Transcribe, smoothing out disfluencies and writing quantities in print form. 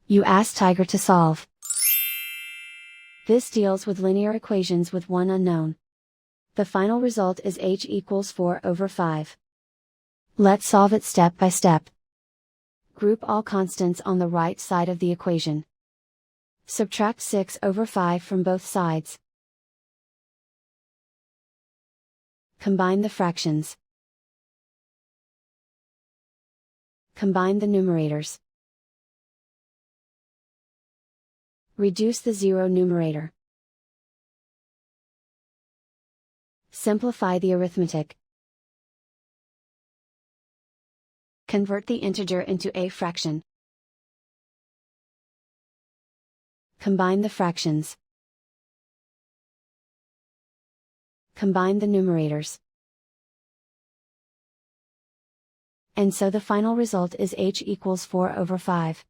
You ask Tiger to solve. This deals with linear equations with one unknown. The final result is h equals 4/5. Let's solve it step by step. Group all constants on the right side of the equation. Subtract 6/5 from both sides. Combine the fractions. Combine the numerators. Reduce the zero numerator. Simplify the arithmetic. Convert the integer into a fraction. Combine the fractions. Combine the numerators. And so the final result is h equals 4/5.